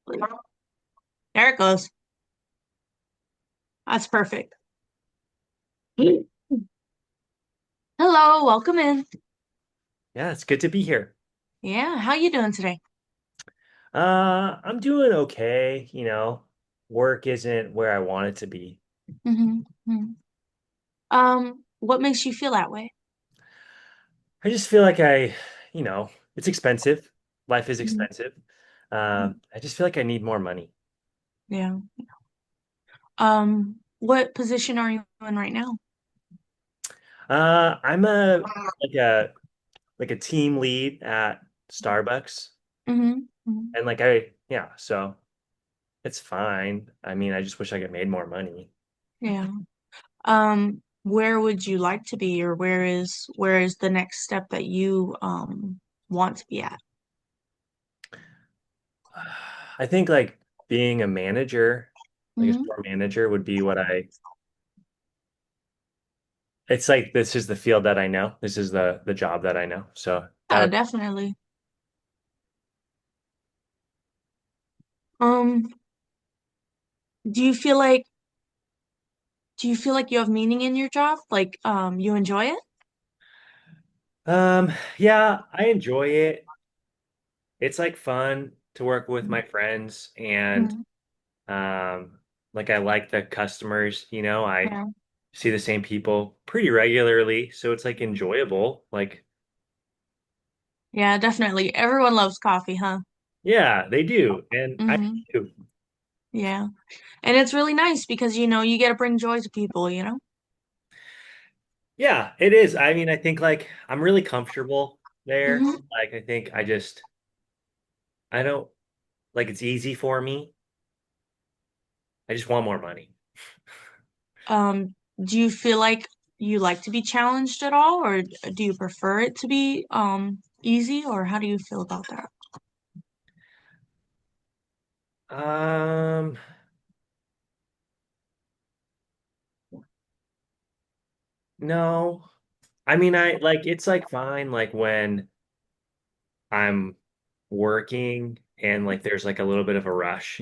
There it goes. That's perfect. Hello, welcome in. Yeah, it's good to be here. Yeah, how you doing today? I'm doing okay, work isn't where I want it to be. Hmm. What makes you feel that way? I just feel like it's expensive. Life is Hmm. expensive. I just feel like I need more money. Yeah. What position are you in right now? I'm like a like a team lead at Starbucks, Hmm. Hmm. and yeah, so it's fine. I mean, I just wish I could made more money. Yeah. Where would you like to be, or where is the next step that you want to be at? I think like being a manager, like a Hmm. store manager would be it's like this is the field that I know. This is the job that I know. So that Yeah, would definitely. Um, do you feel like you have meaning in your job? Like, you enjoy it? yeah, I enjoy it. It's like fun to work with my friends and Mm-hmm. um like I like the customers, I Yeah. see the same people pretty regularly, so it's like enjoyable. Like Yeah, definitely. Everyone loves coffee, huh? yeah, they do. And I Hmm. do. Yeah. And it's really nice because you get to bring joy to people. Yeah, it is. I mean, I think like I'm really comfortable there. Hmm. Like I think I don't like it's easy for me. I just want more money. Do you feel like you like to be challenged at all, or do you prefer it to be easy, or how do you feel about that? Um, no. I mean, I like it's like fine like when I'm working and like there's like a little bit of a rush,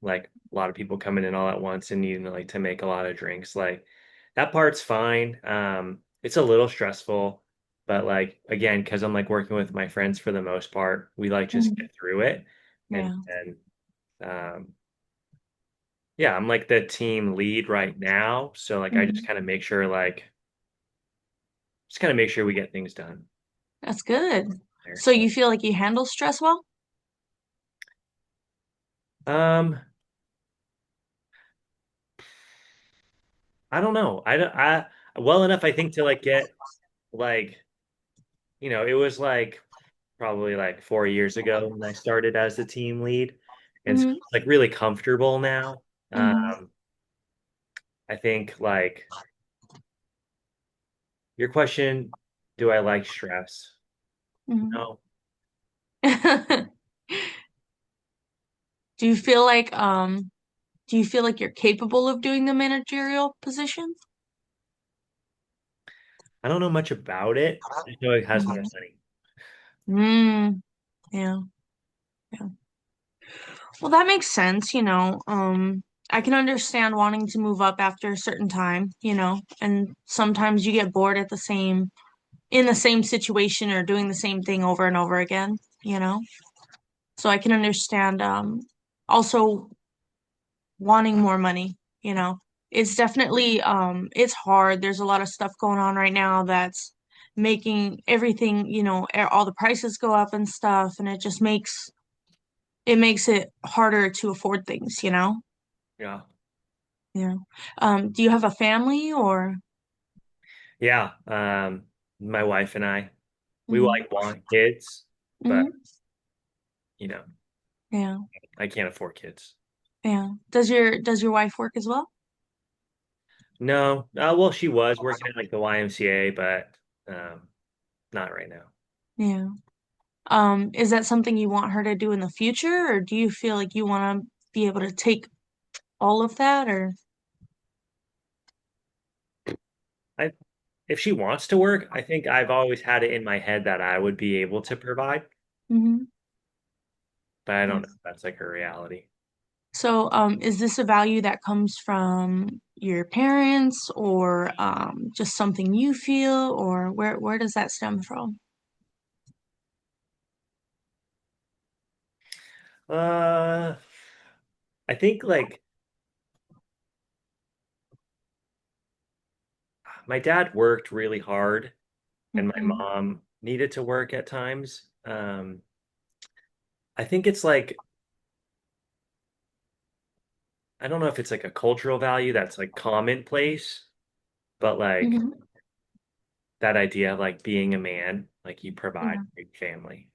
like a lot of people coming in all at once and needing like to make a lot of drinks. Like that part's fine. It's a little stressful, but like again, because I'm like working with my friends for the most part, we like just Mhm. get through it. And Yeah. and yeah, I'm like the team lead right now. So like I just Mhm. kind of make sure just kind of make sure we get things done That's good. there. So you feel like you handle stress well? Um, I don't know. I well enough I think to like get like, it was like probably like 4 years ago when I started as the team lead. And so Hmm. it's like really comfortable now. Hmm. I think like your question, do I like stress? Hmm. No. Do you feel like you're capable of doing the managerial position? I don't know much about it. I just know it has more Mhm. money. Mm, yeah, yeah. Well, that makes sense. I can understand wanting to move up after a certain time, and sometimes you get bored in the same situation or doing the same thing over and over again. So I can understand also wanting more money. It's definitely it's hard. There's a lot of stuff going on right now that's making everything, all the prices go up and stuff, and it makes it harder to afford things. Yeah. Yeah. Do you have a family or? Yeah. My wife and we Hmm. like want kids, but Hmm. you know, Yeah. I can't afford kids. Yeah. Does your wife work as well? No. Well, she was working at like the YMCA, but um, not right now. Yeah. Is that something you want her to do in the future, or do you feel like you want to be able to take all of that, or? I If she wants to work, I think I've always had it in my head that I would be able to provide. Hmm. but I don't know Yes. if that's like her reality. So, is this a value that comes from your parents or just something you feel, or where does that stem from? Uh, I think like my dad worked really hard and my Hmm. mom needed to work at times. I think it's like I don't know if it's like a cultural value that's like commonplace, but like Hmm. that idea of like being a man, like you provide Yeah. for your family.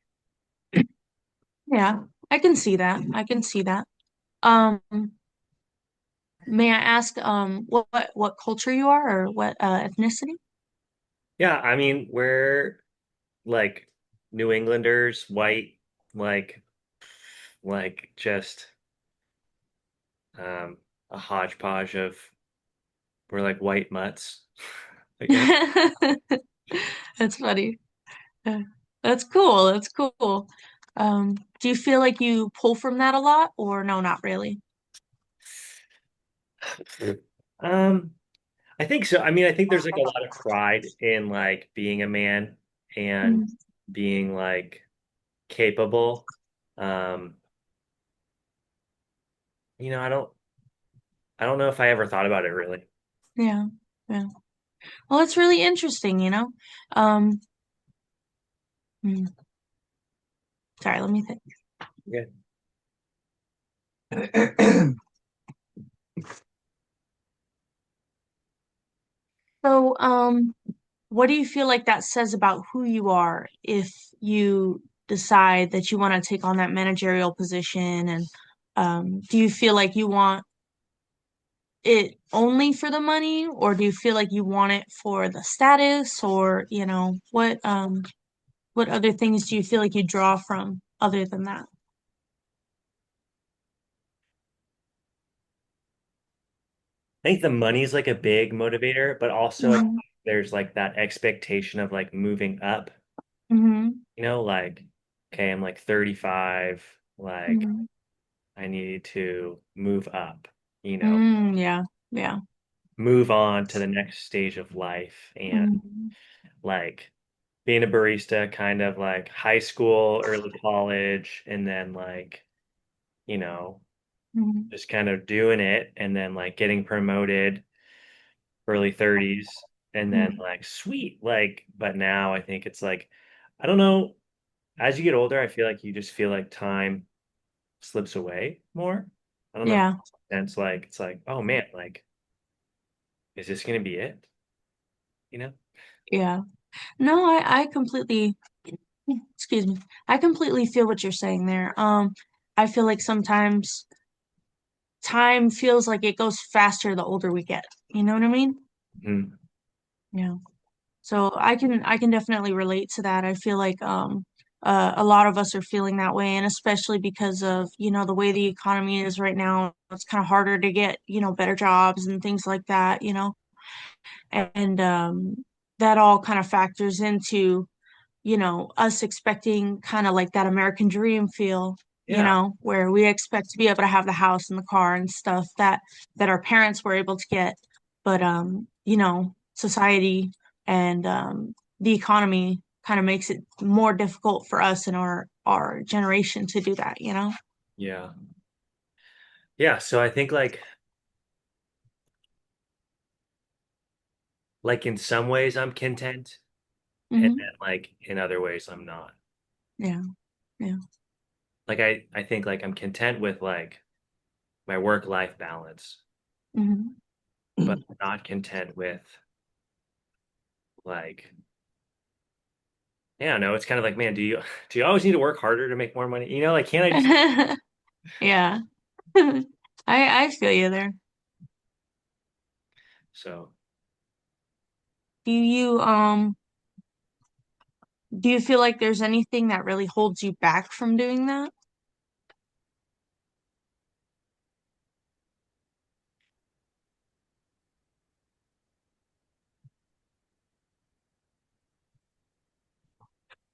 Yeah, I can see that. I can see that. Um, may I ask what culture you are or what ethnicity? Yeah, I mean, we're like New Englanders, white, like just um a hodgepodge of we're like white mutts, I guess. That's funny. Yeah. That's cool. That's cool. Do you feel like you pull from that a lot or no, not really? Um, I think so. I mean, I think there's like a lot of pride in like being a man and Mhm. being like capable. Um, I don't know if I ever thought about it really. Yeah. Yeah. Well, it's really interesting, you know? Um, hmm, sorry, let me think. Yeah. So, what do you feel like that says about who you are if you decide that you want to take on that managerial position? And do you feel like you want it only for the money, or do you feel like you want it for the status, or what other things do you feel like you draw from other than that? I think the money's like a big motivator, but also Hmm. there's like that expectation of like moving up, Hmm. like, okay, I'm like 35, like Hmm. I need to move up, Yeah, yeah. move on to the next stage of life. And Hmm. like being a barista, kind of like high school, early college, and then like, you know, Hmm. just kind of doing it and then like getting promoted early 30s and then Hmm. like sweet like but now I think it's like I don't know as you get older I feel like you just feel like time slips away more. I don't know if Yeah, that's like it's like oh man like is this gonna be it you know yeah. No, I completely, excuse me, I completely feel what you're saying there. I feel like sometimes time feels like it goes faster the older we get. You know what I mean? Mhm. Yeah. So I can definitely relate to that. I feel like a lot of us are feeling that way, and especially because of, the way the economy is right now, it's kind of harder to get, better jobs and things like that, and that all kind of factors into us expecting kind of like that American dream feel, Yeah, where we expect to be able to have the house and the car and stuff that our parents were able to get. But society and the economy kind of makes it more difficult for us and our generation to do that, you know? yeah, yeah, so I think like in some ways I'm content and Hmm. then like in other ways I'm not. Yeah, yeah. Like I think like I'm content with like my work life balance Hmm. but not content with like yeah, no, it's kind of like, man, do you always need to work harder to make more money? Like can't I just Yeah. I feel you there. so Do you feel like there's anything that really holds you back from doing that?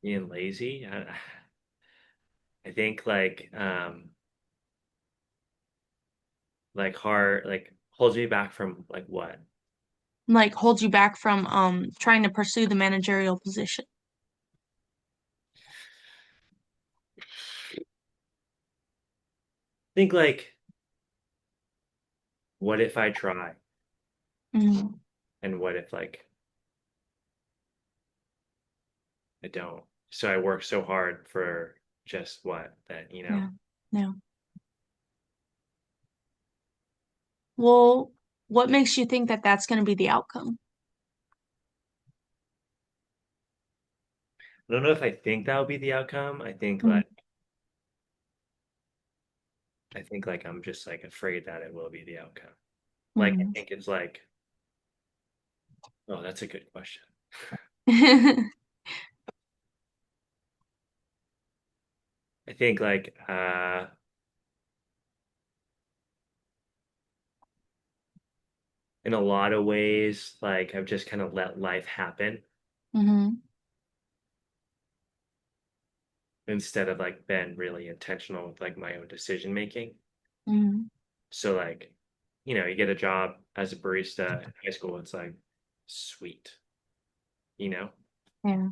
being lazy? I think like hard like holds me back from like what? Like hold you back from trying to pursue the managerial position? Think like what if I try? Hmm. And what if like I don't? So I work so hard for just what that, you know? Yeah. Yeah. Well, what makes you think that that's going to be the outcome? I don't know if I think that will be the outcome. I think like I'm just like afraid that it will be the outcome. Like I Mm-hmm. think it's like, oh, that's a good question. I think like in a lot of ways, like I've just kind of let life happen Hmm. instead of like been really intentional with like my own decision making. Hmm. So like, you get a job as a barista in high school, it's like sweet, you know? Yeah,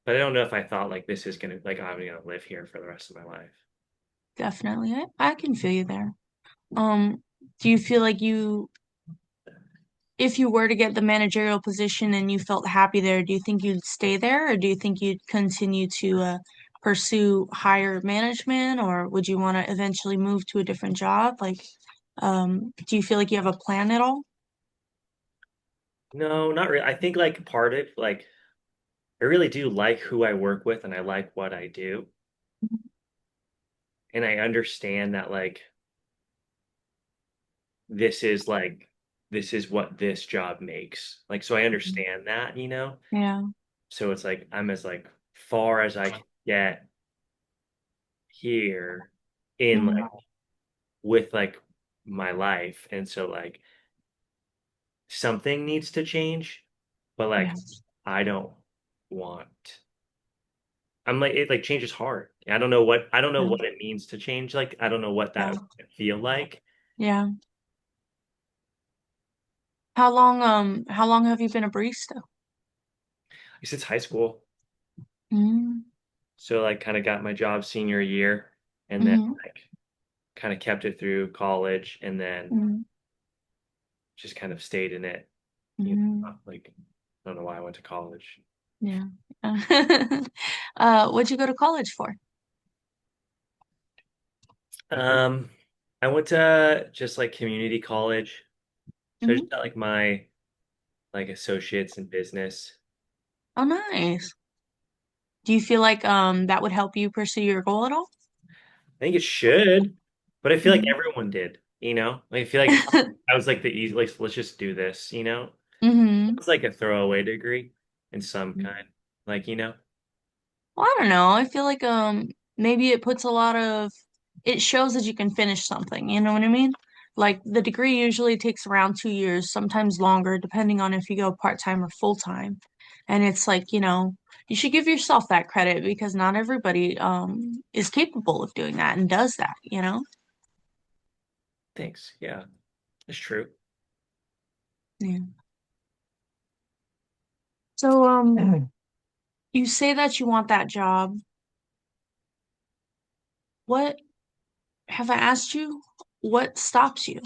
But I don't know if I thought like this is gonna like I'm gonna live here for the rest of my life. definitely. I can feel you there. Um, do you feel like if you were to get the managerial position and you felt happy there, do you think you'd stay there or do you think you'd continue to pursue higher management or would you want to eventually move to a different job? Like, do you feel like you have a plan at all? No, not really. I think like part of like I really do like who I work with and I like what I do. And I understand that like this is like this is what this job makes. Like so I Mhm. understand that. Yeah. So it's like I'm as like far as I can get here in like Hmm. with like my life. And so like something needs to change, but Yeah. like I don't want I'm like it like change is hard. I don't know Yeah. what it means to change. Like I don't know what that Yeah. would feel like. Yeah. How long have you been a barista? Since high school. Mm-hmm. So like kind of got my job senior year and then Mm-hmm. like kind of kept it through college and then Mm-hmm. just kind of stayed in it. Mm-hmm. Like I don't know why I went to college. Yeah. What'd you go to college for? Um, I went to just like community college. So I Hmm. just got like my like associates in business. Oh, nice. Do you feel like that would help you pursue your goal at all? I think it should, but I feel like Hmm. everyone did. Like, I feel like I was like the easy like let's just do this. Hmm. It's like a throwaway degree in some kind. Like. Well, I don't know. I feel like maybe it puts a lot of it shows that you can finish something, you know what I mean? Like the degree usually takes around 2 years, sometimes longer, depending on if you go part-time or full-time. And it's like, you should give yourself that credit because not everybody is capable of doing that and does that, you know? Thanks. Yeah, it's true. Yeah. So you say that you want that job. What have I asked you? What stops you?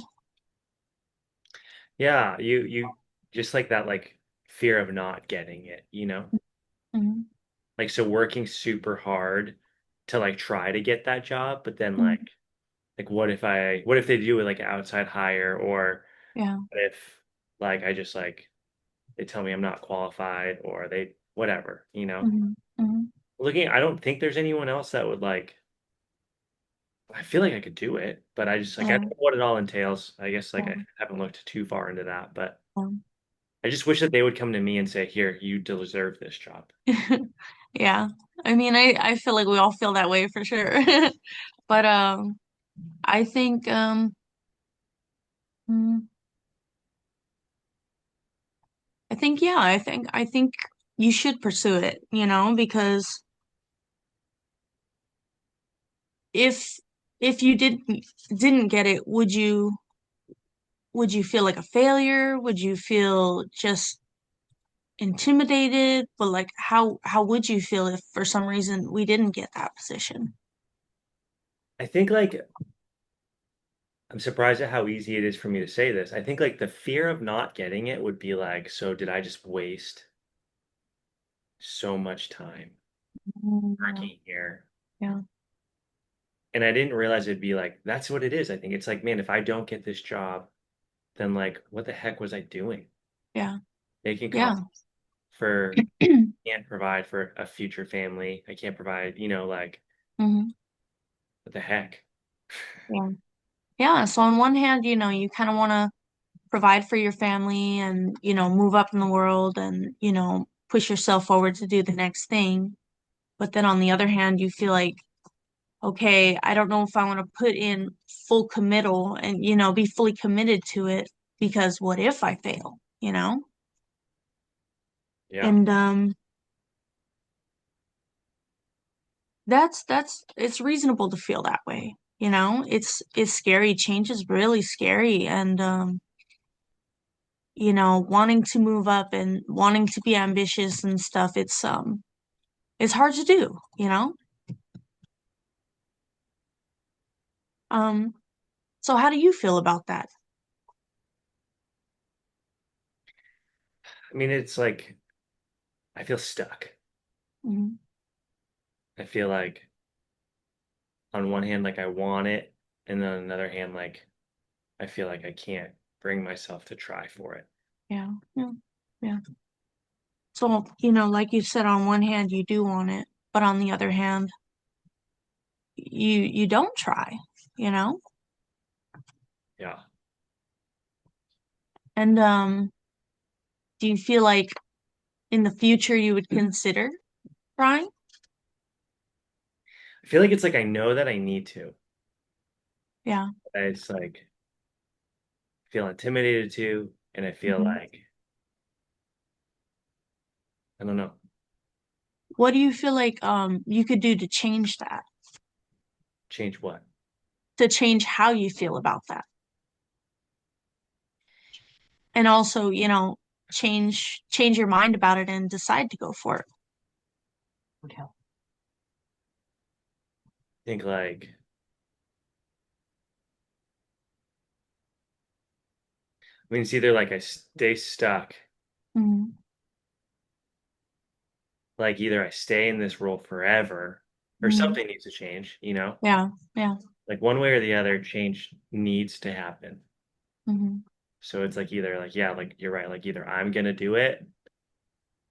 Yeah, you just like that like fear of not getting it. Hmm. Like so working super hard to like try to get that job, but then Hmm. like what if they do it like outside hire or Yeah. what if like I just like they tell me I'm not qualified or they whatever. Hmm. Hmm. I don't think there's anyone else that would like I feel like I could do it, but I just like I don't Yeah. know what it all entails. I guess like I Yeah. haven't looked too far into that, but Um, I just wish that they would come to me and say, "Here, you deserve this job." yeah. I mean, I feel like we all feel that way for sure. But I think mm, I think yeah, I think you should pursue it, because if if you didn't get it, would you feel like a failure? Would you feel just intimidated? But like how would you feel if for some reason we didn't get that position? I think like I'm surprised at how easy it is for me to say this. I think like the fear of not getting it would be like, so did I just waste so much time Mm, working here? yeah, And I didn't realize it'd be like, that's what it is. I think it's like, man, if I don't get this job, then like, what the heck was I doing? yeah, Making yeah. coffee for can't provide for a future family. I can't provide, like hmm what the heck? Yeah. Yeah. So on one hand, you kind of want to provide for your family and, move up in the world and, push yourself forward to do the next thing. But then on the other hand, you feel like, okay, I don't know if I want to put in full committal and, be fully committed to it because what if I fail, you know? Yeah. And that's it's reasonable to feel that way, you know? It's scary. Change is really scary and wanting to move up and wanting to be ambitious and stuff, it's hard to do, you know? Um so how do you feel about that? I mean, it's like I feel stuck. Mhm. I feel like on one hand, like I want it, and then on another hand, like I feel like I can't bring myself to try for it. Yeah. Yeah. Yeah. So, like you said, on one hand you do want it, but on the other hand, you don't try, you know? Yeah. And do you feel like in the future you would consider trying? I feel like it's like I know that I need to. Yeah. It's like I feel intimidated to, and I feel hmm like I don't know, What do you feel like you could do to change that? change what? To change how you feel about that? And also, change your mind about it and decide to go for it. Okay. I think like I mean it's either like I stay stuck, hmm like either I stay in this role forever or hmm something needs to change. Yeah. Yeah. Like one way or the other, change needs to happen. hmm So it's like either like, yeah, like you're right, like either I'm gonna do it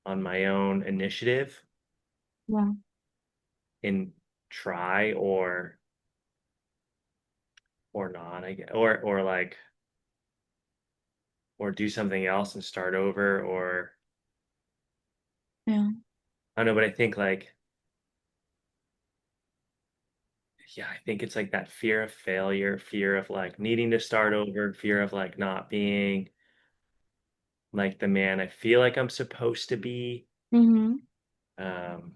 on my own initiative Yeah. and try or not, I guess, or like or do something else and start over or Yeah. I don't know, but I think like yeah, I think it's like that fear of failure, fear of like needing to start over, fear of like not being like the man I feel like I'm supposed to be. hmm Um,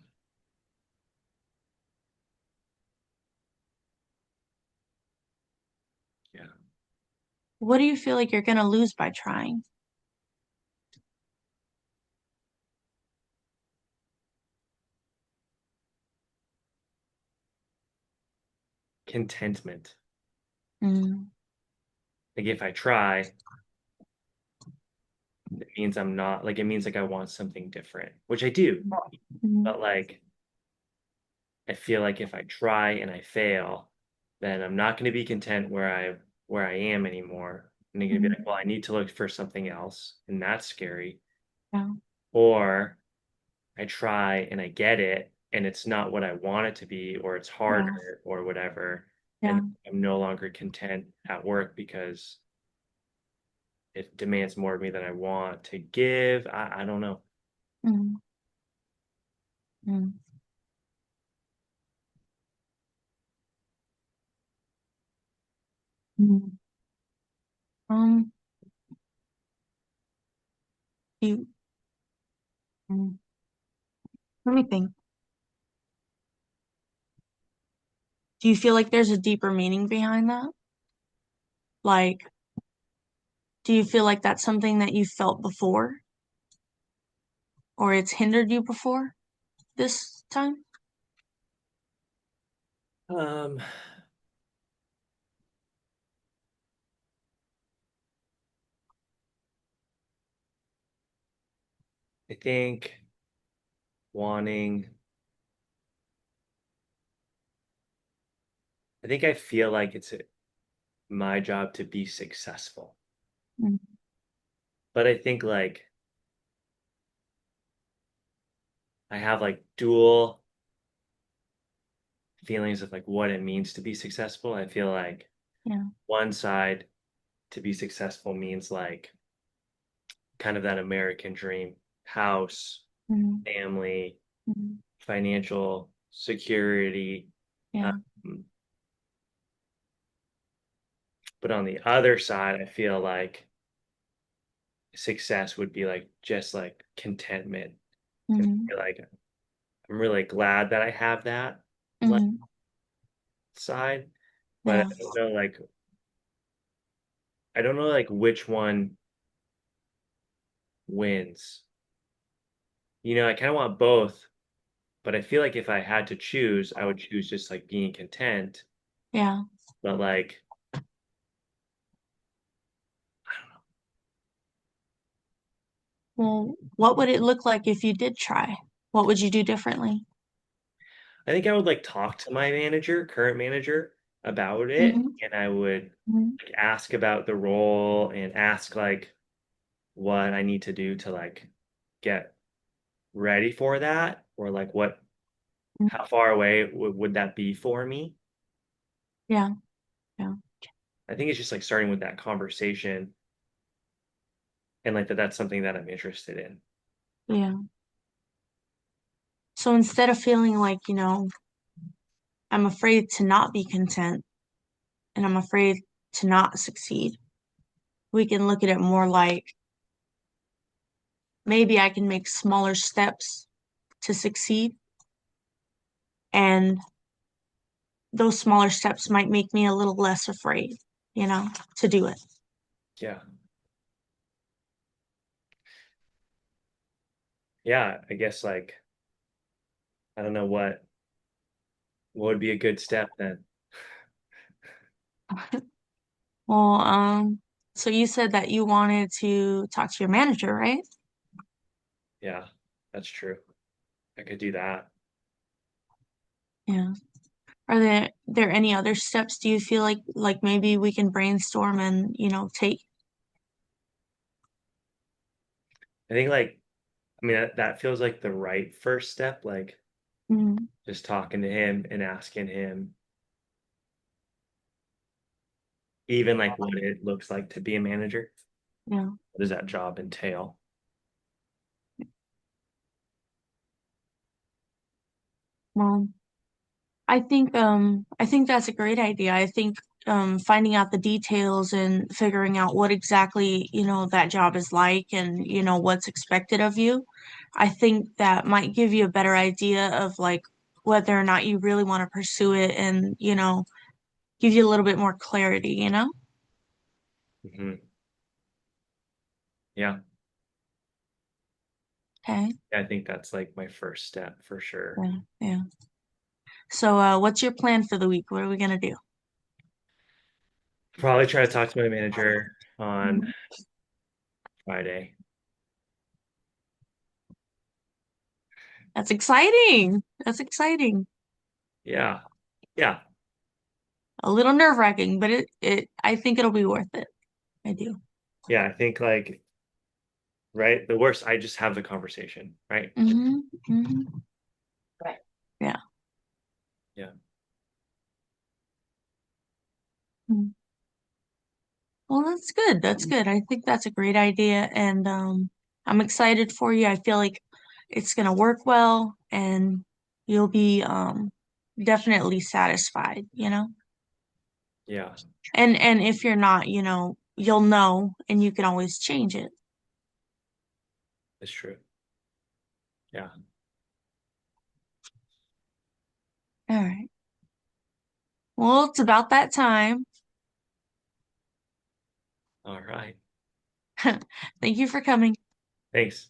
yeah, What do you feel like you're gonna lose by trying? contentment. Mm-hmm. Like if I try, it means I'm not like it means like I want something different, which I do. But like I feel like if I try and I fail, then I'm not going to be content where I am anymore. And I'm going to be like, hmm well, I need to look for something else, and that's scary. Yeah. Or I try and I get it, and it's not what I want it to be, or it's Yeah. harder, or whatever, and Yeah. I'm no longer content at work because it demands more of me than I want to give. I don't know. hmm hmm Um, you, mm, let me think. Do you feel like there's a deeper meaning behind that? Like, do you feel like that's something that you felt before or it's hindered you before this time? Um, I think wanting, I think I feel like it's my job to be successful. Mm, But I think like I have like dual feelings of like what it means to be successful. I feel like yeah. one side to be successful means like kind of that American dream, house, Mm, family, mm, financial security. yeah. Um, but on the other side, I feel like success would be like just like contentment. And I Mm, feel like I'm really glad that I have that like mm, side, but yeah. I don't know like which one wins. I kind of want both, but I feel like if I had to choose, I would choose just like being content. Yeah. But like, Well, what would it look like if you did try? What would you do differently? I think I would like talk to my manager, current manager, about it, Hmm. and I would Hmm. like ask about the role and ask like what I need to do to like get ready for that, or like how far away would that be for me? Yeah. Yeah. I think it's just like starting with that conversation and like that's something that I'm interested in. Yeah. So instead of feeling like, I'm afraid to not be content and I'm afraid to not succeed, we can look at it more like maybe I can make smaller steps to succeed, and those smaller steps might make me a little less afraid, to do it. Yeah. Yeah, I guess like I don't know what would be a good step then. Well, so you said that you wanted to talk to your manager, right? Yeah, that's true. I could do that. Yeah. Are there any other steps do you feel like maybe we can brainstorm and, take? I think like I mean that feels like the right first step, like Mm, just talking to him and asking him even like what it looks like to be a manager. yeah. What does that job entail? Well, I think that's a great idea. I think finding out the details and figuring out what exactly, that job is like and, what's expected of you, I think that might give you a better idea of like whether or not you really want to pursue it and, give you a little bit more clarity, Hmm. Yeah, Okay. I think that's like my first step for sure. Yeah. Yeah. So, what's your plan for the week? What are we gonna do? Probably try to talk to my manager on Mhm. Friday. That's exciting. That's exciting. Yeah. Yeah. A little nerve-wracking, but I think it'll be worth it. I do. Yeah. I think like, right, the worst, I just have the conversation, right? Hmm. Hmm. Right. Yeah. Yeah. Mm. Well, that's good. That's good. I think that's a great idea, and I'm excited for you. I feel like it's gonna work well, and you'll be definitely satisfied, Yeah. And if you're not, you'll know, and you can always change it. It's true. Yeah. All right. Well, it's about that time. All right. Thank you for coming. Thanks.